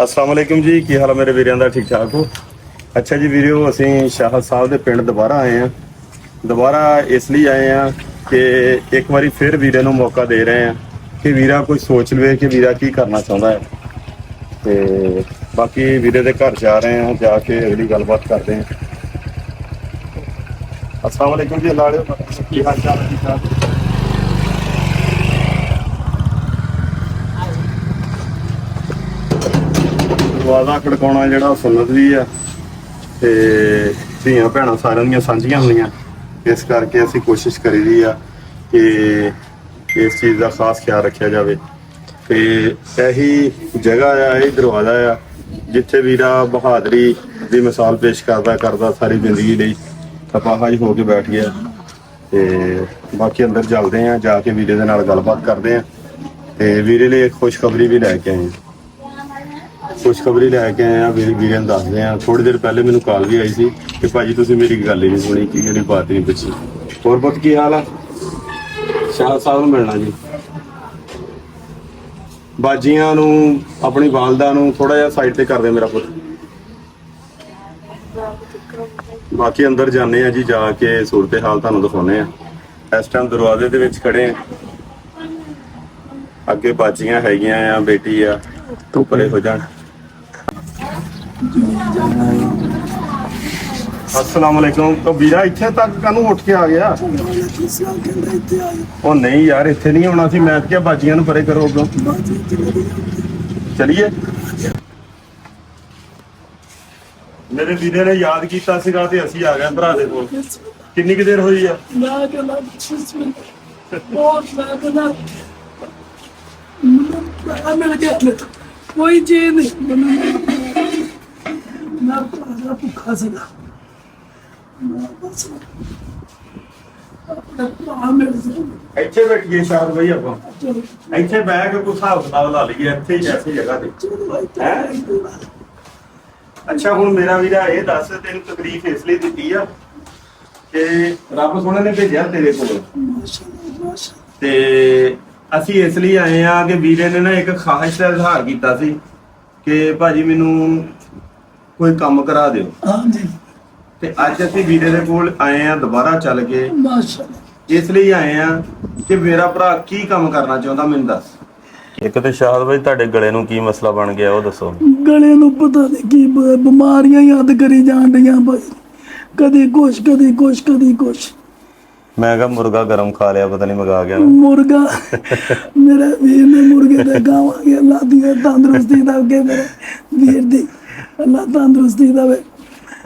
अस्सलाम वालेकुम जी, की हाल है मेरे वीरों का? ठीक ठाक हो? अच्छा जी वीरो, असी शाह साहब के पिंड दोबारा आए हैं। दोबारा इसलिए आए हैं कि एक बार फिर वीरे को मौका दे रहे हैं कि वीरा कोई सोच लवे कि वीरा की करना चाहता है। तो बाकी वीरे के घर जा रहे हैं, जाके अगली गलबात करते हैं। अस्सलाम वालेकुम जी, लाड़े की हाल चाल? ठीक ठाक? दरवाजा खड़काउणा जिहड़ा सुन्नत भी है ते धीआं भैणां सारिਆਂ ਦੀਆਂ ਸਾਂਝੀਆਂ ਹੁੰਦੀਆਂ, इस करके ਅਸੀਂ कोशिश करी दी आ कि इस चीज़ का खास ख्याल रखा जाए। तो यही जगह आ, यही दरवाजा आ जिथे वीरा बहादरी की मिसाल पेश करता सारी जिंदगी ਲਈ अपाहज हो के बैठ गया। तो बाकी अंदर चलते हैं, जाके वीरे के नाल गलबात करते हैं। तो वीरे लिए एक खुशखबरी भी लैके आए हैं। खुशखबरी लैके आए हैं, वीरे ने दस रहे हैं। थोड़ी देर पहले मैंने कॉल भी आई थी कि भाजी तुम मेरी गल ही नहीं सुनी, की मेरी बात नहीं पूछी। और बहुत की हाल है? शाह साहब मिलना जी। बाजियां नू अपनी वालदा नू थोड़ा जिहा साइड ते कर दे मेरा पुत। बाकी अंदर जाने हैं जी, जाके सूरत हाल तुहानू दिखाने हैं। इस टाइम दरवाजे दे विच खड़े हैं, अगे बाजियां हैगियां आ, बेटी आ, तो परे हो जान। अस्सलाम वालेकुम। तो वीरा इत्थे तक कानू उठ के आ गया? ओ नहीं यार, इत्थे नहीं आना सी। मैं क्या बाजियां नू परे करो अगों। चलिए। मेरे वीरे ने याद कीता सीगा ते असीं आ गए भरा दे कोल। किन्नी कि देर होई आ? कोई चीज नहीं भुखा सीगा। ਇੱਥੇ ਬੈਠੀਏ ਸ਼ਾਹਦ ਭਾਈ, ਆਪਾਂ ਇੱਥੇ ਬਹਿ ਕੇ ਕੋਈ ਹਿਸਾਬ ਕਿਤਾਬ ਲਾ ਲਈਏ ਇੱਥੇ ਹੀ ਐਸੀ ਜਗ੍ਹਾ ਤੇ ਹੈ। ਅੱਛਾ ਹੁਣ ਮੇਰਾ ਵੀਰਾ ਇਹ ਦੱਸ, ਤੈਨੂੰ ਤਕਲੀਫ ਇਸ ਲਈ ਦਿੱਤੀ ਆ ਕਿ ਰੱਬ ਸੋਹਣੇ ਨੇ ਭੇਜਿਆ ਤੇਰੇ ਕੋਲ, ਤੇ ਅਸੀਂ ਇਸ ਲਈ ਆਏ ਆ ਕਿ ਵੀਰੇ ਨੇ ਨਾ ਇੱਕ ਖਾਹਿਸ਼ ਦਾ ਇਜ਼ਹਾਰ ਕੀਤਾ ਸੀ ਕਿ ਭਾਜੀ ਮੈਨੂੰ ਕੋਈ ਕੰਮ ਕਰਾ ਦਿਓ। ਹਾਂਜੀ। ਤੇ ਅੱਜ ਅਸੀਂ ਵੀਰੇ ਦੇ ਕੋਲ ਆਏ ਆ, ਦੁਬਾਰਾ ਚੱਲ ਕੇ ਮਾਸ਼ਾਅੱਲਾ। ਇਸ ਲਈ ਆਏ ਆ ਕਿ ਮੇਰਾ ਭਰਾ ਕੀ ਕੰਮ ਕਰਨਾ ਚਾਹੁੰਦਾ, ਮੈਨੂੰ ਦੱਸ। ਇੱਕ ਤੇ ਸ਼ਾਹਦ ਭਾਈ ਤੁਹਾਡੇ ਗਲੇ ਨੂੰ ਕੀ ਮਸਲਾ ਬਣ ਗਿਆ ਉਹ ਦੱਸੋ। ਗਲੇ ਨੂੰ ਪਤਾ ਨਹੀਂ ਕੀ ਬਿਮਾਰੀਆਂ ਯਾਦ ਕਰੀ ਜਾਣ ਡੀਆਂ ਭਾਈ, ਕਦੀ ਕੁਛ ਕਦੀ ਕੁਛ ਕਦੀ ਕੁਛ। ਮੈਂ ਕਿਹਾ ਮੁਰਗਾ ਗਰਮ ਖਾ ਲਿਆ, ਪਤਾ ਨਹੀਂ ਮਗਾ ਗਿਆ ਮੁਰਗਾ। ਮੇਰੇ ਵੀਰ ਨੇ ਮੁਰਗੇ ਤੇ ਖਾਵਾਂਗੇ, ਅੱਲਾ ਦੀ ਤੰਦਰੁਸਤੀ ਦੇਵੇ ਮੇਰੇ ਵੀਰ ਦੀ, ਅੱਲਾ ਤੰਦਰੁਸਤੀ ਦੇਵੇ।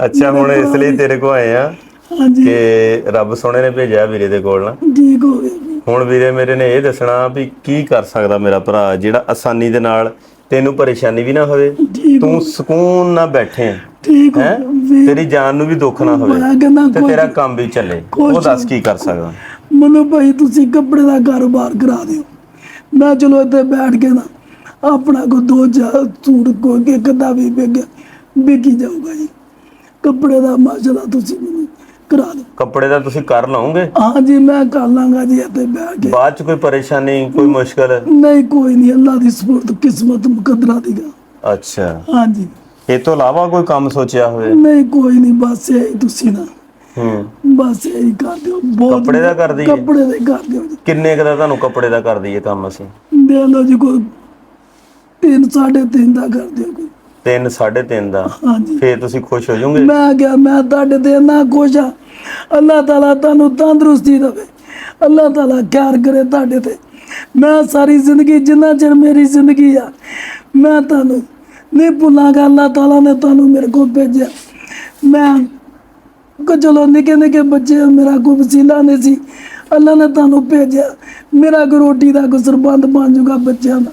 ਅੱਛਾ ਹੁਣ ਇਸ ਲਈ ਤੇਰੇ ਕੋਲ ਆਏ ਆ ਹਾਂਜੀ ਕਿ ਰੱਬ ਸੋਹਣੇ ਨੇ ਭੇਜਿਆ ਵੀਰੇ ਦੇ ਕੋਲ ਨਾ। ਠੀਕ ਹੋ ਗਿਆ। ਹੁਣ ਵੀਰੇ ਮੇਰੇ ਨੇ ਇਹ ਦੱਸਣਾ ਵੀ ਕੀ ਕਰ ਸਕਦਾ ਮੇਰਾ ਭਰਾ ਜਿਹੜਾ ਆਸਾਨੀ ਦੇ ਨਾਲ ਤੈਨੂੰ ਪਰੇਸ਼ਾਨੀ ਵੀ ਨਾ ਹੋਵੇ, ਤੂੰ ਸਕੂਨ ਨਾਲ ਬੈਠੇ ਠੀਕ ਹੈ, ਤੇਰੀ ਜਾਨ ਨੂੰ ਵੀ ਦੁੱਖ ਨਾ ਹੋਵੇ ਤੇ ਤੇਰਾ ਕੰਮ ਵੀ ਚੱਲੇ। ਉਹ ਦੱਸ ਕੀ ਕਰ ਸਕਦਾ? ਮੈਨੂੰ ਭਾਈ ਤੁਸੀਂ ਕੱਪੜੇ ਦਾ ਕਾਰੋਬਾਰ ਕਰਾ ਦਿਓ। ਮੈਂ ਚਲੋ ਇੱਥੇ ਬੈਠ ਕੇ ਨਾ ਆਪਣਾ ਕੋ ਦੋ ਚਾਰ ਸੂਟ ਕੋ ਕੇ ਕਦਾ ਵੀ ਵਿਕੀ ਜਾਊਗਾ ਜੀ। ਕੱਪੜੇ ਦਾ ਮਾਸ਼ਾਅੱਲਾ ਤੁਸੀਂ ਮੈਨੂੰ ਕਰਾ ਦਿਓ। ਕੱਪੜੇ ਦਾ ਤੁਸੀਂ ਕਰ ਲਓਗੇ? ਹਾਂ ਜੀ ਮੈਂ ਕਰ ਲਾਂਗਾ ਜੀ ਇੱਥੇ ਬੈਠ ਕੇ। ਬਾਅਦ ਚ ਕੋਈ ਪਰੇਸ਼ਾਨੀ ਕੋਈ ਮੁਸ਼ਕਲ? ਨਹੀਂ ਕੋਈ ਨਹੀਂ, ਅੱਲਾ ਦੀ ਸਪੁਰਦ ਕਿਸਮਤ ਮੁਕੱਦਰਾਂ ਦੀ ਗਾ। ਅੱਛਾ ਹਾਂ ਜੀ। ਇਹ ਤੋਂ ਇਲਾਵਾ ਕੋਈ ਕੰਮ ਸੋਚਿਆ ਹੋਵੇ? ਨਹੀਂ ਕੋਈ ਨਹੀਂ, ਬਸ ਇਹ ਤੁਸੀਂ ਨਾ ਬਸ ਇਹੀ ਕਰ ਦਿਓ। ਬਹੁਤ ਕੱਪੜੇ ਦਾ ਕਰ ਦਈਏ? ਕੱਪੜੇ ਦਾ ਕਰ ਦਿਓ ਜੀ। ਕਿੰਨੇ ਕੁ ਦਾ ਤੁਹਾਨੂੰ ਕੱਪੜੇ ਦਾ ਕਰ ਦਈਏ ਕੰਮ ਅਸੀਂ? ਦੇ ਲਓ ਜੀ ਕੋਈ 3 3.5 ਦਾ ਕਰ ਦਿਓ ਕੋਈ। 3 3.5 ਦਾ? ਹਾਂਜੀ। ਫੇਰ ਤੁਸੀਂ ਖੁਸ਼ ਹੋ ਜਾਓਗੇ? ਮੈਂ ਕਿਹਾ ਮੈਂ ਤੁਹਾਡੇ ਤੇ ਨਾ ਖੁਸ਼ ਆ। ਅੱਲਾਹ ਤਾਲਾ ਤੁਹਾਨੂੰ ਤੰਦਰੁਸਤੀ ਦੇਵੇ, ਅੱਲਾਹ ਤਾਲਾ ਖੈਰ ਕਰੇ ਤੁਹਾਡੇ ਤੇ। ਮੈਂ ਸਾਰੀ ਜ਼ਿੰਦਗੀ ਜਿੰਨਾ ਚਿਰ ਮੇਰੀ ਜ਼ਿੰਦਗੀ ਆ ਮੈਂ ਤੁਹਾਨੂੰ ਨਹੀਂ ਭੁੱਲਾਂਗਾ। ਅੱਲਾਹ ਤਾਲਾ ਨੇ ਤੁਹਾਨੂੰ ਮੇਰੇ ਕੋਲ ਭੇਜਿਆ। ਮੈਂ ਕਿ ਚਲੋ ਨਿੱਕੇ ਨਿੱਕੇ ਬੱਚੇ ਮੇਰਾ ਕੋਈ ਵਸੀਲਾ ਨਹੀਂ ਸੀ, ਅੱਲਾਹ ਨੇ ਤੁਹਾਨੂੰ ਭੇਜਿਆ। ਮੇਰਾ ਕੋਈ ਰੋਟੀ ਦਾ ਕੋਈ ਸਰਬੰਧ ਬਣ ਜਾਊਗਾ ਬੱਚਿਆਂ ਦਾ।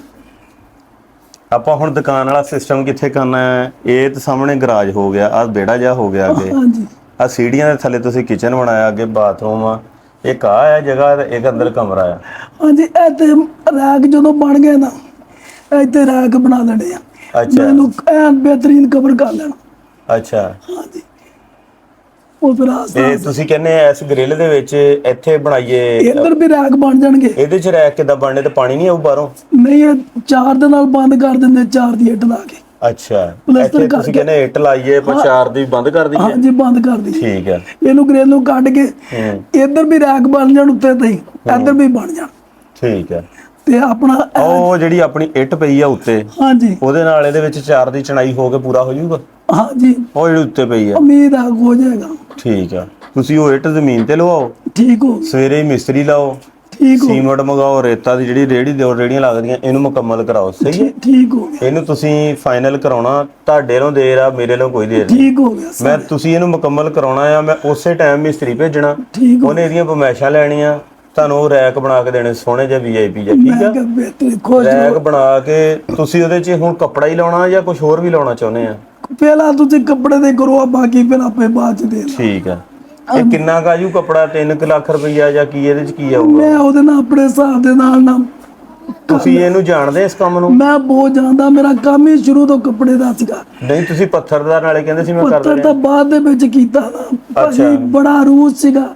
ਆਪਾਂ ਹੁਣ ਦੁਕਾਨ ਵਾਲਾ ਸਿਸਟਮ ਕਿੱਥੇ ਕਰਨਾ ਹੈ? ਇਹ ਤਾਂ ਸਾਹਮਣੇ ਗਰਾਜ ਹੋ ਗਿਆ, ਆਹ ਵਿਹੜਾ ਜਿਹਾ ਹੋ ਗਿਆ ਅੱਗੇ, ਹਾਂਜੀ। ਆਹ ਸੀੜੀਆਂ ਦੇ ਥੱਲੇ ਤੁਸੀਂ ਕਿਚਨ ਬਣਾਇਆ, ਅੱਗੇ ਬਾਥਰੂਮ ਆ, ਇੱਕ ਆ ਹੈ ਜਗ੍ਹਾ, ਇੱਕ ਅੰਦਰ ਕਮਰਾ ਆ। ਹਾਂਜੀ। ਇੱਥੇ ਰੈਕ ਜਦੋਂ ਬਣ ਗਏ ਨਾ ਇੱਥੇ ਰੈਕ ਬਣਾ ਲੈਣੇ ਆ। ਅੱਛਾ। ਮੈਨੂੰ ਐਨ ਬਿਹਤਰੀਨ ਕਵਰ ਕਰ ਲੈਣਾ। ਅੱਛਾ। ਹਾਂਜੀ। ਉਹ ਫਿਰ ਇਹ ਤੁਸੀਂ ਕਹਿੰਦੇ ਇਸ ਗ੍ਰਿਲ ਦੇ ਵਿੱਚ ਇੱਥੇ ਬਣਾਈਏ, ਇੱਧਰ ਵੀ ਰੈਕ ਬਣ ਜਾਣਗੇ। ਇਹਦੇ ਚ ਰੈਕ ਕਿੱਦਾਂ ਬਣਨੇ ਤੇ ਪਾਣੀ ਨਹੀਂ ਆਊ ਬਾਹਰੋਂ? ਨਹੀਂ ਇਹ 4 ਦੇ ਨਾਲ ਬੰਦ ਕਰ ਦਿੰਦੇ, 4 ਦੀ ਇੱਟ ਲਾ ਕੇ। ਅੱਛਾ ਪਲਸਤਰ ਇੱਥੇ ਤੁਸੀਂ ਕਰਕੇ- ਕਹਿੰਦੇ ਇੱਟ ਲਾਈਏ ਪਰ ਚਾਰ ਦੀ ਬੰਦ ਕਰ ਦਈਏ। ਹਾਂਜੀ ਬੰਦ ਕਰ ਦੀ। ਠੀਕ ਹੈ। ਇਹਨੂੰ ਗ੍ਰਿਲ ਨੂੰ ਕੱਢ ਕੇ ਹੂੰ ਇੱਧਰ ਵੀ ਰੈਕ ਬਣ ਜਾਣ ਉੱਤੇ ਤੇ ਇੱਧਰ ਵੀ ਬਣ ਜਾਣ ਠੀਕ ਹੈ। ਤੇ ਆਪਣਾ ਉਹ ਜਿਹੜੀ ਆਪਣੀ ਇੱਟ ਪਈ ਆ ਉੱਤੇ ਹਾਂਜੀ ਉਹਦੇ ਨਾਲ ਇਹਦੇ ਵਿੱਚ ਚਾਰ ਦੀ ਚਣਾਈ ਹੋ ਕੇ ਪੂਰਾ ਹੋ ਜਾਊਗਾ। ਹਾਂਜੀ ਉਹ ਜਿਹੜੀ ਉੱਤੇ ਪਈ ਆ ਉਮੀਦ ਆ ਹੋ ਜਾਏਗਾ। ਠੀਕ ਆ। ਤੁਸੀਂ ਉਹ ਇੱਟ ਜ਼ਮੀਨ ਤੇ ਲਵਾਓ, ਠੀਕ ਹੋ ਗਿਆ। ਸਵੇਰੇ ਹੀ ਮਿਸਤਰੀ ਲਾਓ, ਠੀਕ ਹੋ ਸੀਮਟ ਮੰਗਾਓ, ਰੇਤਾ ਦੀ ਜਿਹੜੀ ਰੇਹੜੀ ਦੇ ਰੇਹੜੀਆਂ ਲੱਗਦੀਆਂ ਇਹਨੂੰ ਮੁਕੰਮਲ ਕਰਾਓ। ਸਹੀ ਹੈ। ਠੀਕ ਹੋ ਗਿਆ। ਇਹਨੂੰ ਤੁਸੀਂ ਫਾਈਨਲ ਕਰਾਉਣਾ, ਤੁਹਾਡੇ ਨੂੰ ਦੇਰ ਆ, ਮੇਰੇ ਨੂੰ ਕੋਈ ਦੇਰ ਨਹੀਂ। ਠੀਕ ਹੋ ਗਿਆ ਮੈਂ ਸਰ। ਤੁਸੀਂ ਇਹਨੂੰ ਮੁਕੰਮਲ ਕਰਾਉਣਾ ਆ, ਮੈਂ ਉਸੇ ਟਾਈਮ ਮਿਸਤਰੀ ਭੇਜਣਾ, ਠੀਕ ਹੋ ਉਹਨੇ ਇਹਦੀਆਂ ਪਰਮਿਸ਼ਨਾਂ ਲੈਣੀਆਂ, ਤੁਹਾਨੂੰ ਉਹ ਰੈਕ ਬਣਾ ਕੇ ਦੇਣੇ ਸੋਹਣੇ ਜਿਹੇ VIP ਜਿਹੇ। ਠੀਕ ਮੈਂ ਆ। ਕਿਹਾ ਬਿਹਤਰ ਖੁਸ਼ ਰੈਕ ਰਹੋ। ਬਣਾ ਕੇ ਤੁਸੀਂ ਉਹਦੇ 'ਚ ਹੁਣ ਕੱਪੜਾ ਹੀ ਲਾਉਣਾ ਜਾਂ ਕੁਝ ਹੋਰ ਵੀ ਲਾਉਣਾ ਚਾਹੁੰਦੇ ਆ? ਪਹਿਲਾਂ ਤੁਸੀਂ ਕੱਪੜੇ ਦੇ ਕਰੋ ਆ, ਬਾਕੀ ਫਿਰ ਆਪੇ ਬਾਅਦ ਚ ਦੇ ਦਾਂ। ਠੀਕ ਆ। ਇਹ ਕਿੰਨਾ ਕਾਜੂ ਕੱਪੜਾ 3 ਲੱਖ ਰੁਪਈਆ ਜਾਂ ਕੀ ਇਹਦੇ 'ਚ ਕੀ ਆਊਗਾ? ਮੈਂ ਉਹਦੇ ਨਾਲ ਆਪਣੇ ਹਿਸਾਬ ਦੇ ਨਾਲ ਨਾ ਤੁਸੀਂ ਇਹਨੂੰ ਜਾਣਦੇ ਇਸ ਕੰਮ ਨੂੰ? ਮੈਂ ਬਹੁਤ ਜਾਣਦਾ, ਮੇਰਾ ਕੰਮ ਹੀ ਸ਼ੁਰੂ ਤੋਂ ਕੱਪੜੇ ਦਾ ਸੀਗਾ। ਨਹੀਂ ਤੁਸੀਂ ਪੱਥਰਦਾਰ ਨਾਲੇ ਕਹਿੰਦੇ ਸੀ ਮੈਂ ਕਰ ਪੱਤਰ ਰਿਹਾ। ਤਾਂ ਬਾਅਦ ਦੇ ਵਿੱਚ ਕੀਤਾ ਨਾ ਭਾਜੀ, ਬੜਾ ਰੂਸ ਸੀਗਾ।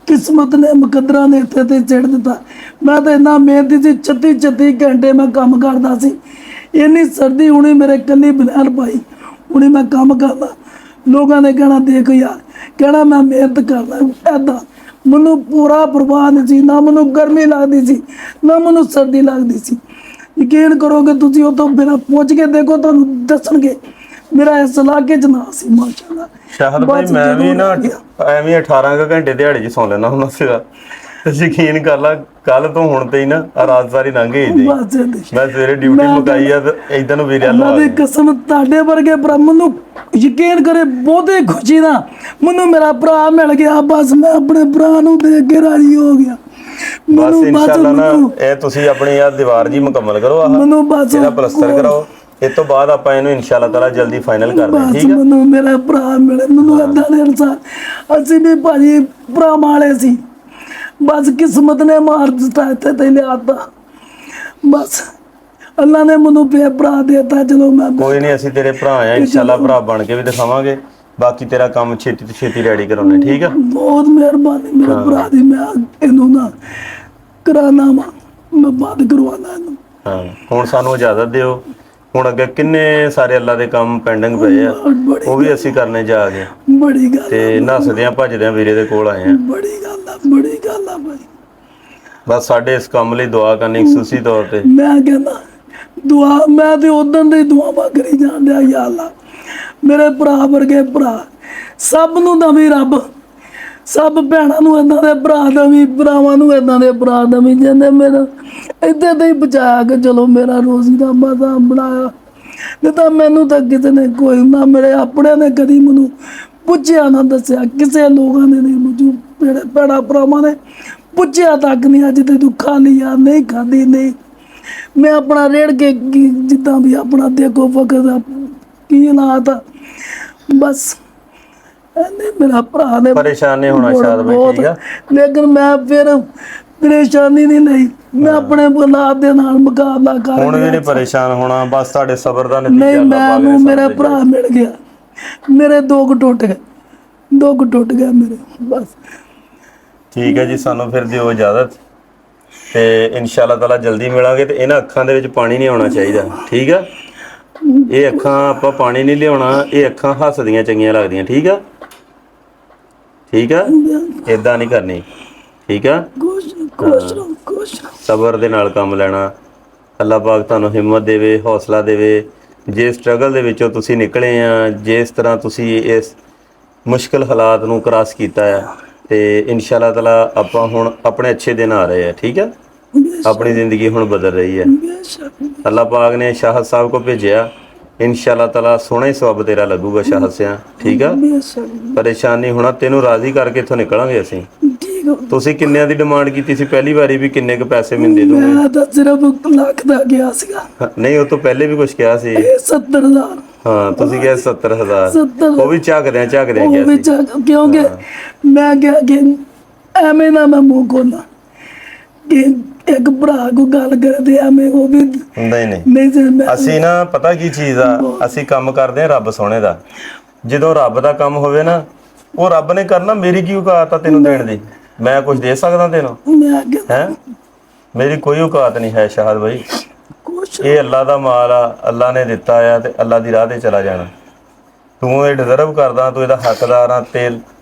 ਕਿਸਮਤ ਨੇ ਮੁਕੱਦਰਾਂ ਨੇ ਇੱਥੇ ਤੇ ਚੜ ਦਿੱਤਾ। ਮੈਂ ਤਾਂ ਇੰਨਾ ਮਿਹਨਤੀ ਸੀ, 36 ਘੰਟੇ ਮੈਂ ਕੰਮ ਕਰਦਾ ਸੀ। ਇੰਨੀ ਸਰਦੀ ਹੁਣੀ ਮੇਰੇ ਕੱਲੀ ਬਨੈਣ ਪਾਈ, ਹੁਣੀ ਮੈਂ ਕੰਮ ਕਰਦਾ। ਲੋਕਾਂ ਨੇ ਕਹਿਣਾ ਦੇਖ ਯਾਰ, ਕਹਿਣਾ ਮੈਂ ਮਿਹਨਤ ਕਰਦਾ ਐਦਾਂ। ਮੈਨੂੰ ਪੂਰਾ ਪ੍ਰਵਾਹ ਨਹੀਂ ਸੀ, ਨਾ ਮੈਨੂੰ ਗਰਮੀ ਲੱਗਦੀ ਸੀ ਨਾ ਮੈਨੂੰ ਸਰਦੀ ਲੱਗਦੀ ਸੀ। ਯਕੀਨ ਕਰੋਗੇ ਤੁਸੀਂ, ਉਹ ਤੋਂ ਬਿਨਾਂ ਪੁੱਛ ਕੇ ਦੇਖੋ, ਤੁਹਾਨੂੰ ਦੱਸਣਗੇ ਮੇਰਾ ਇਸ ਇਲਾਕੇ 'ਚ ਨਾ ਸੀ ਮਾਸ਼ਾਅੱਲਾ। ਸ਼ਾਹਦ ਭਾਈ ਬਸ ਮੈਂ ਵੀ ਜਦੋਂ ਨਾ ਲੱਗ ਗਿਆ। ਐਵੇਂ 18 ਕੁ ਘੰਟੇ ਦਿਹਾੜੀ 'ਚ ਸੌਂ ਲੈਣਾ ਹੁੰਦਾ ਸੀਗਾ। ਤੇ ਯਕੀਨ ਕਰ ਲਾ ਕੱਲ ਤੋਂ ਹੁਣ ਤੇ ਹੀ ਨਾ ਰਾਤ ਸਾਰੀ ਲੰਘ ਗਈ ਜੀ। ਬਸ ਇਹਦੇ। ਮੈਂ ਸਵੇਰੇ ਡਿਊਟੀ ਮੈਂ ਮੁਕਾਈ ਆ ਤੇ ਇਦਾਂ ਨੂੰ ਵੀਰਿਆ ਅੱਲਾ ਲਵਾ ਦੀ ਗਿਆ। ਕਸਮ, ਤੁਹਾਡੇ ਵਰਗੇ ਭਰਾ ਮੈਨੂੰ ਯਕੀਨ ਕਰੇ ਬਹੁਤੇ ਖੁਸ਼ੀ ਦਾ ਮੈਨੂੰ ਮੇਰਾ ਭਰਾ ਮਿਲ ਗਿਆ। ਬਸ ਮੈਂ ਆਪਣੇ ਭਰਾ ਨੂੰ ਦੇਖ ਕੇ ਰਾਜੀ ਹੋ ਗਿਆ। ਬਸ ਇਨਸ਼ਾਅੱਲਾ ਨਾ ਇਹ ਤੁਸੀਂ ਆਪਣੀ ਆ ਦੀਵਾਰ ਜੀ ਮੁਕੰਮਲ ਕਰੋ, ਆਹ ਮੈਨੂੰ ਬਸ ਇਹਦਾ ਪਲਸਤਰ ਕਰਾਓ। ਇਸ ਤੋਂ ਬਾਅਦ ਆਪਾਂ ਇਹਨੂੰ ਇਨਸ਼ਾਅੱਲਾ ਤਾਲਾ ਜਲਦੀ ਫਾਈਨਲ ਕਰਦੇ ਹਾਂ। ਬਸ ਠੀਕ ਆ। ਮੈਨੂੰ ਮੇਰਾ ਭਰਾ ਮਿਲੇ, ਮੈਨੂੰ ਏਦਾਂ ਦੇ ਇਨਸਾਨ। ਅਸੀਂ ਵੀ ਭਾਜੀ ਭਰਾ ਵਾਲੇ ਸੀ, ਬਸ ਕਿਸਮਤ ਨੇ ਮਾਰ ਦਿੱਤਾ, ਇੱਥੇ ਤੇ ਲਿਆਤਾ। ਬਸ ਅੱਲਾ ਨੇ ਮੈਨੂੰ ਫੇਰ ਭਰਾ ਦੇਤਾ। ਚਲੋ ਮੈਂ ਕੋਈ ਨਹੀਂ, ਅਸੀਂ ਤੇਰੇ ਭਰਾ ਆ, ਇਨਸ਼ਾਅੱਲਾ ਭਰਾ ਬਣ ਕੇ ਵੀ ਦਿਖਾਵਾਂਗੇ। ਬਾਕੀ ਤੇਰਾ ਕੰਮ ਛੇਤੀ ਤੋਂ ਛੇਤੀ ਰੈਡੀ ਕਰਾਉਣੇ। ਠੀਕ ਆ। ਬਹੁਤ ਮਿਹਰਬਾਨੀ ਮੇਰੇ ਭਰਾ ਦੀ। ਮੈਂ ਇਹਨੂੰ ਨਾ ਕਰਾਨਾ ਵਾ, ਮੈਂ ਬਾਤ ਕਰਵਾਨਾ ਇਹਨੂੰ। ਹਾਂ ਹੁਣ ਸਾਨੂੰ ਇਜਾਜ਼ਤ ਦਿਓ। ਹੁਣ ਅੱਗੇ ਕਿੰਨੇ ਸਾਰੇ ਅੱਲਾ ਦੇ ਕੰਮ ਪੈਂਡਿੰਗ ਪਏ ਆ, ਉਹ ਵੀ ਅਸੀਂ ਕਰਨੇ ਜਾ ਕੇ। ਬੜੀ ਗੱਲ ਤੇ ਨੱਸਦਿਆਂ ਭੱਜਦਿਆਂ ਵੀਰੇ ਦੇ ਕੋਲ ਆਏ ਆ। ਬੜੀ ਗੱਲ ਆ, ਬੜੀ ਗੱਲ ਆ ਭਾਈ। ਬਸ ਸਾਡੇ ਇਸ ਕੰਮ ਲਈ ਦੁਆ ਕਰਨੀ ਖੁਸ਼ੀ ਤੌਰ ਤੇ। ਮੈਂ ਕਹਿੰਦਾ ਦੁਆ, ਮੈਂ ਤੇ ਉਦੋਂ ਦੀ ਦੁਆਵਾਂ ਕਰੀ ਜਾਂਦਿਆ, ਯਾ ਅੱਲਾ ਮੇਰੇ ਭਰਾ ਵਰਗੇ ਭਰਾ ਸਭ ਨੂੰ ਦਵੀਂ ਰੱਬ। ਸਭ ਭੈਣਾਂ ਨੂੰ ਏਦਾਂ ਦੇ ਭਰਾ ਦਵੀਂ, ਭਰਾਵਾਂ ਨੂੰ ਏਦਾਂ ਦੇ ਭਰਾ ਦਵੀਂ ਜਿਹਨੇ ਮੇਰਾ ਇੱਥੇ ਤੇ ਹੀ ਬਚਾਇਆ ਕਿ ਚਲੋ ਮੇਰਾ ਰੋਜ਼ੀ ਦਾ ਮਾਦਾ ਬਣਾਇਆ। ਨਹੀਂ ਤਾਂ ਮੈਨੂੰ ਤਾਂ ਕਿਸੇ ਨੇ ਕੋਈ ਨਾ, ਮੇਰੇ ਆਪਣੇ ਨੇ ਕਦੀ ਮੈਨੂੰ ਪੁੱਛਿਆ ਨਾ ਦੱਸਿਆ, ਕਿਸੇ ਲੋਕਾਂ ਨੇ ਨਹੀਂ ਮੈਨੂੰ ਭੈਣਾਂ ਭਰਾਵਾਂ ਨੇ ਪੁੱਛਿਆ ਤੱਕ ਨਹੀਂ ਅੱਜ ਤੇ ਤੂੰ ਖਾ ਲਈ ਆ ਨਹੀਂ ਖਾਦੀ ਨਹੀਂ। ਮੈਂ ਆਪਣਾ ਰੇੜ ਕੇ ਜਿੱਦਾਂ ਵੀ ਆਪਣਾ ਦੇਖੋ ਵਕਤ ਦਾ ਕੀ ਹਾਲਾਤ ਆ। ਬਸ ਇਹਨੇ ਮੇਰਾ ਭਰਾ ਨੇ ਪਰੇਸ਼ਾਨ ਨਹੀਂ ਹੋਣਾ ਸ਼ਾਇਦ ਭਾਈ। ਠੀਕ ਆ। ਲੇਕਿਨ ਮੈਂ ਫਿਰ ਪਰੇਸ਼ਾਨੀ ਨਹੀਂ ਲਈ, ਮੈਂ ਆਪਣੇ ਹਾਲਾਤ ਦੇ ਨਾਲ ਮੁਕਾਬਲਾ ਕਰ ਹੁਣ ਵੀ ਲਿਆ। ਨਹੀਂ ਪਰੇਸ਼ਾਨ ਹੋਣਾ, ਬਸ ਤੁਹਾਡੇ ਸਬਰ ਦਾ ਨਤੀਜਾ ਨਹੀਂ, ਅੱਲਾਹ ਪਾਕ ਨੇ ਮੈਨੂੰ ਮੇਰਾ ਸਾਨੂੰ ਭਰਾ ਮਿਲ ਗਿਆ। ਮੇਰੇ ਦੋ ਕੁ ਟੁੱਟ ਗਏ, ਦੋ ਕੁ ਟੁੱਟ ਗਏ ਮੇਰੇ। ਬਸ ਠੀਕ ਹੈ ਜੀ, ਸਾਨੂੰ ਫਿਰ ਦਿਓ ਇਜਾਜ਼ਤ ਤੇ ਇਨਸ਼ਾਅੱਲਾ ਤਾਲਾ ਜਲਦੀ ਮਿਲਾਂਗੇ। ਤੇ ਇਹਨਾਂ ਅੱਖਾਂ ਦੇ ਵਿੱਚ ਪਾਣੀ ਨਹੀਂ ਆਉਣਾ ਚਾਹੀਦਾ। ਠੀਕ ਆ। ਇਹ ਅੱਖਾਂ ਆਪਾਂ ਪਾਣੀ ਨਹੀਂ ਲਿਆਉਣਾ, ਇਹ ਅੱਖਾਂ ਹੱਸਦੀਆਂ ਚੰਗੀਆਂ ਲੱਗਦੀਆਂ। ਠੀਕ ਆ। ਠੀਕ ਆ। ਇਦਾਂ ਨਹੀਂ ਕਰਨੀ। ਠੀਕ ਆ। ਖੁਸ਼ ਰਹੋ। ਸਬਰ ਦੇ ਨਾਲ ਕੰਮ ਲੈਣਾ। ਅੱਲਾਹ ਪਾਕ ਤੁਹਾਨੂੰ ਹਿੰਮਤ ਦੇਵੇ, ਹੌਸਲਾ ਦੇਵੇ। ਜੇ ਸਟਰਗਲ ਦੇ ਵਿੱਚੋਂ ਤੁਸੀਂ ਨਿਕਲੇ ਆ, ਜਿਸ ਤਰ੍ਹਾਂ ਤੁਸੀਂ ਇਸ ਮੁਸ਼ਕਲ ਹਾਲਾਤ ਨੂੰ ਕ੍ਰਾਸ ਕੀਤਾ ਆ, ਤੇ ਇਨਸ਼ਾਅੱਲਾ ਤਾਲਾ ਆਪਾਂ ਹੁਣ ਆਪਣੇ ਅੱਛੇ ਦਿਨ ਆ ਰਹੇ ਆ। ਠੀਕ ਆ। ਆਪਣੀ ਜ਼ਿੰਦਗੀ ਹੁਣ ਬਦਲ ਰਹੀ ਹੈ। ਅੱਲਾਹ ਪਾਕ ਨੇ ਸ਼ਾਹਦ ਸਾਹਿਬ ਕੋ ਭੇਜਿਆ। ਇਨਸ਼ਾਅੱਲਾ ਤਾਲਾ ਸੋਹਣਾ ਹੀ ਸਵਾਬ ਤੇਰਾ ਲੱਗੂਗਾ ਸ਼ਾਹਦ ਸਿਆ। ਠੀਕ ਆ। ਪਰੇਸ਼ਾਨ ਨਹੀਂ ਹੋਣਾ, ਤੈਨੂੰ ਰਾਜ਼ੀ ਕਰਕੇ ਇੱਥੋਂ ਨਿਕਲਾਂਗੇ ਅਸੀਂ। ਤੁਸੀਂ ਕਿੰਨਿਆਂ ਦੀ ਡਿਮਾਂਡ ਕੀਤੀ ਸੀ ਪਹਿਲੀ ਵਾਰੀ ਵੀ ਕਿੰਨੇ ਕੁ ਪੈਸੇ ਮੈਂ ਦੇ ਦੂੰਗਾ? ਮੈਂ ਤਾਂ ਸਿਰਫ ਲੱਖ ਦਾ ਗਿਆ ਸੀਗਾ। ਨਹੀਂ, ਉਹ ਤੋਂ ਪਹਿਲੇ ਵੀ ਕੁਝ ਕਿਹਾ ਸੀ। 70,000। ਹਾਂ ਤੁਸੀਂ ਕਿਹਾ 70,000। ਉਹ ਵੀ ਝਾਕਦਿਆਂ ਉਹ ਗਿਆ ਵਿੱਚ ਸੀ। ਕਿਉਂਕਿ ਮੈਂ ਕਿਹਾ ਕਿ ਐਵੇਂ ਨਾ ਮੈਂ ਮੂੰਹ ਖੋਲਾਂ ਕਿ ਇੱਕ ਭਰਾ ਕੋ ਗੱਲ ਕਰਦੇ ਐਵੇਂ ਉਹ ਵੀ ਨਹੀਂ ਨਹੀਂ ਸੀ। ਮੈਂ ਅਸੀਂ ਨਾ ਪਤਾ ਕੀ ਚੀਜ਼ ਆ, ਅਸੀਂ ਕੰਮ ਕਰਦੇ ਆ ਰੱਬ ਸੋਹਣੇ ਦਾ। ਜਦੋਂ ਰੱਬ ਦਾ ਕੰਮ ਹੋਵੇ ਨਾ, ਉਹ ਰੱਬ ਨੇ ਕਰਨਾ। ਮੇਰੀ ਕੀ ਔਕਾਤ ਆ ਤੈਨੂੰ ਦੇਣ ਦੀ? ਮੈਂ ਕੁਝ ਦੇ ਸਕਦਾ ਤੈਨੂੰ? ਮੈਂ ਕਿਹਾ ਹੈ ਮੇਰੀ ਕੋਈ ਔਕਾਤ ਨਹੀਂ ਹੈ ਸ਼ਾਹਦ ਭਾਈ। ਕੁਛ ਖੁਸ਼ ਇਹ ਅੱਲਾ ਦਾ ਮਾਲ ਆ, ਅੱਲਾ ਨੇ ਦਿੱਤਾ ਆ ਤੇ ਅੱਲਾ ਦੀ ਰਾਹ ਤੇ ਚਲਾ ਜਾਣਾ। ਤੂੰ ਇਹ ਡਿਜ਼ਰਵ ਕਰਦਾ, ਤੂੰ ਇਹਦਾ ਹੱਕਦਾਰ ਆ, ਤੇ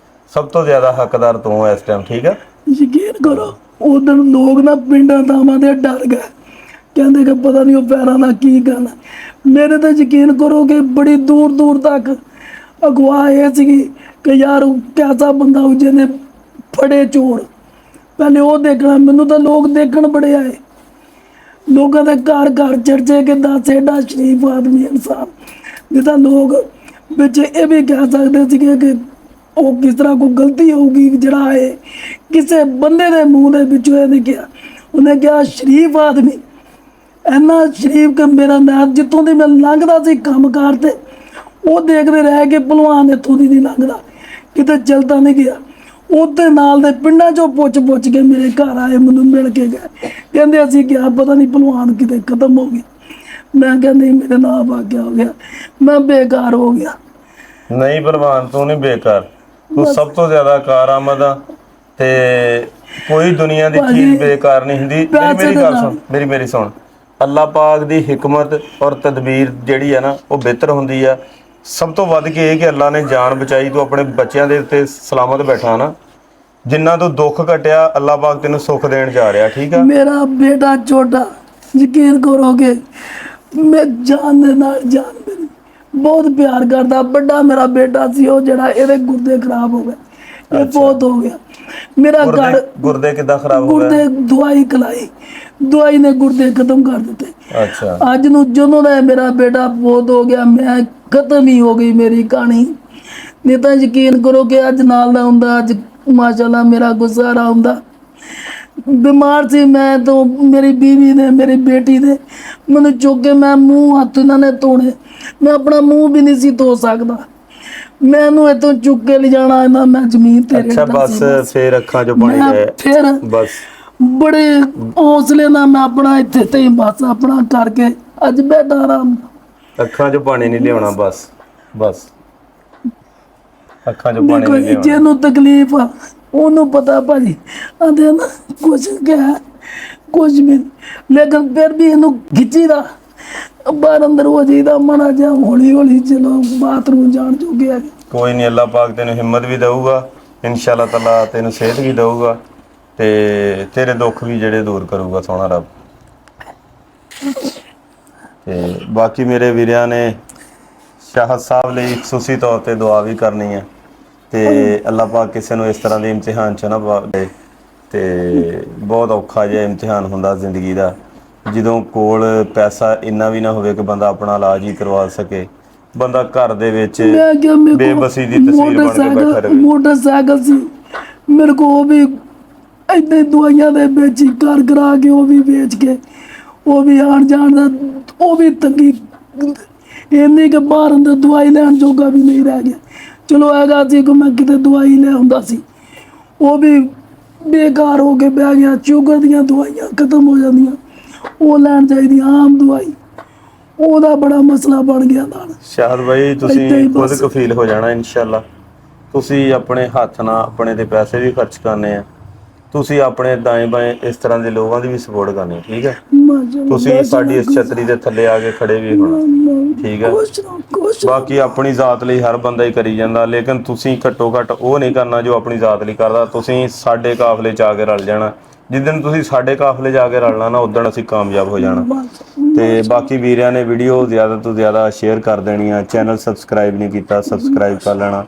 ਸਭ ਤੋਂ ਜ਼ਿਆਦਾ ਹੱਕਦਾਰ ਤੂੰ ਆ ਇਸ ਟਾਈਮ, ਠੀਕ ਆ। ਯਕੀਨ ਕਰੋ ਉਦੋਂ ਲੋਕ ਨਾ ਪਿੰਡਾਂ ਥਾਵਾਂ ਦੇ ਡਰ ਗਏ, ਕਹਿੰਦੇ ਕਿ ਪਤਾ ਨਹੀਂ ਉਹ ਪੈਰਾਂ ਦਾ ਕੀ ਕਰਨਾ। ਮੇਰੇ ਤਾਂ ਯਕੀਨ ਕਰੋ ਕਿ ਬੜੀ ਦੂਰ ਦੂਰ ਤੱਕ ਅਗਵਾ ਇਹ ਸੀਗੀ ਕਿ ਯਾਰ ਉਹ ਕੈਸਾ ਬੰਦਾ ਹੋ ਜਿਹਨੇ ਫੜੇ ਚੋਰ, ਪਹਿਲੇ ਉਹ ਦੇਖਣਾ। ਮੈਨੂੰ ਤਾਂ ਲੋਕ ਦੇਖਣ ਬੜੇ ਆਏ, ਲੋਕਾਂ ਦੇ ਘਰ ਘਰ ਚਰਚੇ ਕਿ ਦੱਸ ਐਡਾ ਸ਼ਰੀਫ ਆਦਮੀ ਇਨਸਾਨ। ਨਹੀਂ ਤਾਂ ਲੋਕ ਵਿੱਚ ਇਹ ਵੀ ਕਹਿ ਸਕਦੇ ਸੀਗੇ ਕਿ ਉਹ ਕਿਸ ਤਰ੍ਹਾਂ ਕੋਈ ਗਲਤੀ ਹੋਊਗੀ ਜਿਹੜਾ ਹੈ ਕਿਸੇ ਬੰਦੇ ਦੇ ਮੂੰਹ ਦੇ ਵਿੱਚੋਂ ਇਹ ਨਿਕਲਿਆ। ਉਹਨੇ ਕਿਹਾ ਸ਼ਰੀਫ ਆਦਮੀ, ਇੰਨਾ ਸ਼ਰੀਫ ਕਿ ਮੇਰਾ ਮੈਂ ਜਿੱਥੋਂ ਦੀ ਮੈਂ ਲੰਘਦਾ ਸੀ ਕੰਮਕਾਰ ਤੇ ਉਹ ਦੇਖਦੇ ਰਹਿ ਕੇ ਭਲਵਾਨ ਇੱਥੋਂ ਦੀ ਨਹੀਂ ਲੰਘਦਾ, ਕਿਤੇ ਚਲਦਾ ਨਹੀਂ ਗਿਆ। ਉਹਦੇ ਨਾਲ ਦੇ ਪਿੰਡਾਂ 'ਚੋਂ ਪੁੱਛ ਕੇ ਮੇਰੇ ਘਰ ਆਏ, ਮੈਨੂੰ ਮਿਲ ਕੇ ਗਏ, ਕਹਿੰਦੇ ਅਸੀਂ ਕਿਹਾ ਪਤਾ ਨਹੀਂ ਭਲਵਾਨ ਕਿਤੇ ਖਤਮ ਹੋ ਗਿਆ। ਮੈਂ ਕਿਹਾ ਨਹੀਂ, ਮੇਰੇ ਨਾਲ ਵਾਕਿਆ ਹੋ ਗਿਆ, ਮੈਂ ਬੇਕਾਰ ਹੋ ਗਿਆ। ਨਹੀਂ ਭਲਵਾਨ, ਤੂੰ ਨਹੀਂ ਬੇਕਾਰ, ਤੂੰ ਸਭ ਤੋਂ ਜ਼ਿਆਦਾ ਕਾਰਾਮਦ ਆ। ਤੇ ਕੋਈ ਦੁਨੀਆ ਦੀ ਚੀਜ਼ ਬੇਕਾਰ ਨਹੀਂ ਹੁੰਦੀ। ਮੇਰੀ ਗੱਲ ਸੁਣ, ਮੇਰੀ ਸੁਣ। ਅੱਲਾ ਪਾਕ ਦੀ ਹਕਮਤ ਔਰ ਤਦਬੀਰ ਜਿਹੜੀ ਆ ਨਾ, ਉਹ ਬਿਹਤਰ ਹੁੰਦੀ ਆ। ਸਭ ਤੋਂ ਵੱਧ ਕੇ ਇਹ ਕਿ ਅੱਲਾ ਨੇ ਜਾਨ ਬਚਾਈ, ਤੂੰ ਆਪਣੇ ਬੱਚਿਆਂ ਦੇ ਉੱਤੇ ਸਲਾਮਤ ਬੈਠਾ ਨਾ। ਜਿੰਨਾ ਤੋਂ ਦੁੱਖ ਘਟਿਆ, ਅੱਲਾ ਪਾਕ ਤੈਨੂੰ ਸੁੱਖ ਦੇਣ ਜਾ ਰਿਹਾ, ਠੀਕ ਆ। ਮੇਰਾ ਬੇਟਾ ਛੋਟਾ, ਯਕੀਨ ਕਰੋਗੇ ਮੈਂ ਜਾਨ ਦੇ ਨਾਲ ਜਾਨ ਮੇਰੀ ਬਹੁਤ ਪਿਆਰ ਕਰਦਾ। ਵੱਡਾ ਮੇਰਾ ਬੇਟਾ ਸੀ ਉਹ ਜਿਹੜਾ ਇਹਦੇ ਗੁਰਦੇ ਖਰਾਬ ਹੋ ਗਏ, ਇਹ ਬਹੁਤ ਹੋ ਗਿਆ। ਮੇਰਾ ਘਰ ਗੁਰਦੇ ਕਿੱਦਾਂ ਖਰਾਬ ਹੋ ਗਏ? ਗੁਰਦੇ ਦਵਾਈ ਖਲਾਈ, ਦਵਾਈ ਨੇ ਗੁਰਦੇ ਖਤਮ ਕਰ ਦਿੱਤੇ। ਅੱਛਾ, ਅੱਜ ਨੂੰ ਜਦੋਂ ਦਾ ਮੇਰਾ ਬੇਟਾ ਬਹੁਤ ਹੋ ਗਿਆ, ਮੈਂ ਖਤਮ ਹੀ ਹੋ ਗਈ ਮੇਰੀ ਕਹਾਣੀ। ਨਹੀਂ ਤਾਂ ਯਕੀਨ ਕਰੋ ਕਿ ਅੱਜ ਨਾਲ ਦਾ ਹੁੰਦਾ, ਅੱਜ ਮਾਸ਼ਾਅੱਲਾ ਮੇਰਾ ਗੁਜ਼ਾਰਾ ਹੁੰਦਾ। ਬਿਮਾਰ ਸੀ ਮੈਂ ਤਾਂ, ਮੇਰੀ ਬੀਵੀ ਨੇ ਮੇਰੀ ਬੇਟੀ ਨੇ ਮੈਨੂੰ ਚੁੱਕ ਕੇ, ਮੈਂ ਮੂੰਹ ਹੱਥ ਇਹਨਾਂ ਨੇ ਧੋਣੇ, ਮੈਂ ਆਪਣਾ ਮੂੰਹ ਵੀ ਨਹੀਂ ਸੀ ਧੋ ਸਕਦਾ। ਮੈਨੂੰ ਇੱਥੋਂ ਚੁੱਕ ਕੇ ਲਿਜਾਣਾ ਇਹਨਾਂ, ਮੈਂ ਜ਼ਮੀਨ ਤੇ ਅੱਛਾ ਬਸ ਫੇਰ ਅੱਖਾਂ 'ਚੋਂ ਪਾਣੀ ਮੈਂ ਆਇਆ ਫਿਰ ਬਸ। ਬੜੇ ਹੌਸਲੇ ਨਾਲ ਮੈਂ ਆਪਣਾ ਇੱਥੇ ਤੇ ਹੀ ਬਸ ਆਪਣਾ ਕਰਕੇ ਅੱਜ ਬੈਠਾ ਆਰਾਮ ਨਾਲ। ਅੱਖਾਂ 'ਚੋਂ ਪਾਣੀ ਨਹੀਂ ਲਿਆਉਣਾ, ਬਸ ਬਸ ਅੱਖਾਂ 'ਚੋਂ ਪਾਣੀ ਦੇਖੋ ਨਹੀਂ ਲਿਆਉਣਾ। ਜਿਹਨੂੰ ਤਕਲੀਫ ਆ ਉਹਨੂੰ ਪਤਾ ਭਾਜੀ, ਆਂਦੇ ਨਾ ਕੁਛ ਕਿਹਾ ਕੁਝ ਵੀ, ਲੇਕਿਨ ਫਿਰ ਵੀ ਇਹਨੂੰ ਖਿੱਚੀਦਾ ਬਾਹਰ ਅੰਦਰ ਹੋ ਜਾਈਦਾ ਮਾੜਾ ਜਿਹਾ, ਹੌਲੀ ਹੌਲੀ ਚਲੋ ਬਾਥਰੂਮ ਜਾਣ ਜੋਗੇ ਆ। ਕੋਈ ਨਹੀਂ, ਅੱਲਾ ਪਾਕ ਤੈਨੂੰ ਹਿੰਮਤ ਵੀ ਦਊਗਾ, ਇਨਸ਼ਾ ਤਾਲਾ ਤੈਨੂੰ ਸਿਹਤ ਵੀ ਦਊਗਾ, ਤੇ ਤੇਰੇ ਦੁੱਖ ਵੀ ਜਿਹੜੇ ਦੂਰ ਕਰੂਗਾ ਸੋਹਣਾ ਰੱਬ। ਤੇ ਬਾਕੀ ਮੇਰੇ ਵੀਰਿਆਂ ਨੇ ਸ਼ਾਹਦ ਸਾਹਿਬ ਲਈ ਖੁਸ਼ੂਸੀ ਤੌਰ ਤੇ ਦੁਆ ਵੀ ਕਰਨੀ ਹੈ, ਤੇ ਅੱਲਾ ਪਾਕ ਕਿਸੇ ਨੂੰ ਇਸ ਤਰ੍ਹਾਂ ਦੇ ਇਮਤਿਹਾਨ 'ਚ ਨਾ ਪਾਵੇ। ਤੇ ਬਹੁਤ ਔਖਾ ਜਿਹਾ ਇਮਤਿਹਾਨ ਹੁੰਦਾ ਜ਼ਿੰਦਗੀ ਦਾ, ਜਦੋਂ ਕੋਲ ਪੈਸਾ ਇੰਨਾ ਵੀ ਨਾ ਹੋਵੇ ਕਿ ਬੰਦਾ ਆਪਣਾ ਇਲਾਜ ਹੀ ਕਰਵਾ ਸਕੇ। ਬੰਦਾ ਘਰ ਦੇ ਵਿੱਚ ਮੈਂ ਕਿਹਾ ਮੇਰੇ ਕੋਲ ਬੇਬਸੀ ਦੀ ਤਸਵੀਰ ਬਣ ਕੇ ਬੈਠਾ ਰਹੇ। ਮੋਟਰਸਾਈਕਲ ਸੀ ਮੇਰੇ ਕੋਲ, ਉਹ ਵੀ ਏਦਾਂ ਦਵਾਈਆਂ ਦੇ ਵਿੱਚ ਹੀ ਕਰ ਕਰਾ ਕੇ ਉਹ ਵੀ ਵੇਚ ਕੇ, ਉਹ ਵੀ ਆਣ ਜਾਣ ਦਾ ਉਹ ਵੀ ਤੰਗੀ ਇੰਨੀ ਕਿ ਬਾਹਰ ਅੰਦਰ ਦਵਾਈ ਲੈਣ ਜੋਗਾ ਵੀ ਨਹੀਂ ਰਹਿ ਗਿਆ। ਚਲੋ ਹੈਗਾ ਸੀ ਕਿ ਮੈਂ ਕਿਤੇ ਦਵਾਈ ਲੈ ਆਉਂਦਾ ਸੀ, ਉਹ ਵੀ ਬੇਕਾਰ ਹੋ ਕੇ ਬਹਿ ਗਿਆ। ਸ਼ੂਗਰ ਦੀਆਂ ਦਵਾਈਆਂ ਖਤਮ ਹੋ ਜਾਂਦੀਆਂ, ਉਹ ਲੈਣ ਚਾਹੀਦੀ ਆਮ ਦਵਾਈ, ਉਹਦਾ ਬੜਾ ਮਸਲਾ ਬਣ ਗਿਆ ਨਾਲ। ਸ਼ਾਹਦ ਭਾਈ ਏਦਾਂ ਤੁਸੀਂ ਹੀ ਖੁਦ ਬਸ। ਕਫੀਲ ਹੋ ਜਾਣਾ ਇਨਸ਼ਾਅੱਲਾ। ਤੁਸੀਂ ਆਪਣੇ ਹੱਥ ਨਾਲ ਆਪਣੇ ਤੇ ਪੈਸੇ ਵੀ ਖਰਚ ਕਰਨੇ ਆ, ਤੁਸੀਂ ਆਪਣੇ ਦਾएं ਬਾएं ਇਸ ਤਰ੍ਹਾਂ ਦੇ ਲੋਕਾਂ ਦੀ ਵੀ ਸਪੋਰਟ ਕਰਨੀ, ਠੀਕ ਹੈ। ਤੁਸੀਂ ਸਾਡੀ ਇਸ ਛਤਰੀ ਦੇ ਥੱਲੇ ਆ ਕੇ ਖੜੇ ਵੀ ਹੋਣਾ, ਠੀਕ ਹੈ। ਬਾਕੀ ਆਪਣੀ ਜ਼ਾਤ ਲਈ ਹਰ ਬੰਦਾ ਹੀ ਕਰੀ ਜਾਂਦਾ, ਲੇਕਿਨ ਤੁਸੀਂ ਘੱਟੋ ਘੱਟ ਉਹ ਨਹੀਂ ਕਰਨਾ ਜੋ ਆਪਣੀ ਜ਼ਾਤ ਲਈ ਕਰਦਾ। ਤੁਸੀਂ ਸਾਡੇ ਕਾਫਲੇ 'ਚ ਆ ਕੇ ਰਲ ਜਾਣਾ। ਜਿੱਦਣ ਤੁਸੀਂ ਸਾਡੇ ਕਾਫਲੇ 'ਚ ਆ ਕੇ ਰਲਣਾ ਨਾ, ਉਦਣ ਅਸੀਂ ਕਾਮਯਾਬ ਹੋ ਜਾਣਾ। ਤੇ ਬਾਕੀ ਵੀਰਿਆਂ ਨੇ ਵੀਡੀਓ ਜ਼ਿਆਦਾ ਤੋਂ ਜ਼ਿਆਦਾ ਸ਼ੇਅਰ ਕਰ ਦੇਣੀ ਆ। ਚੈਨਲ ਸਬਸਕ੍ਰਾਈਬ ਨਹੀਂ ਕੀਤਾ, ਸਬਸਕ੍ਰਾਈਬ ਕਰ ਲੈਣਾ।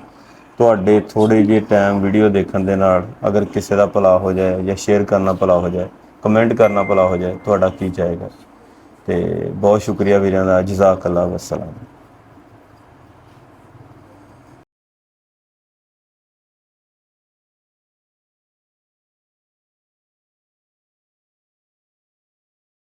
ਤੁਹਾਡੇ ਥੋੜੇ ਜਿਹੇ ਟਾਈਮ ਵੀਡੀਓ ਦੇਖਣ ਦੇ ਨਾਲ ਅਗਰ ਕਿਸੇ ਦਾ ਭਲਾ ਹੋ ਜਾਏ, ਜਾਂ ਸ਼ੇਅਰ ਕਰਨਾ ਭਲਾ ਹੋ ਜਾਏ, ਕਮੈਂਟ ਕਰਨਾ ਭਲਾ ਹੋ ਜਾਏ, ਤੁਹਾਡਾ ਕੀ ਚਾਹੇਗਾ। ਤੇ ਬਹੁਤ ਸ਼ੁਕਰੀਆ ਵੀਰਾਂ ਦਾ। ਜਜ਼ਾਕ ਅੱਲਾਹ, ਵਸਲਾਮ।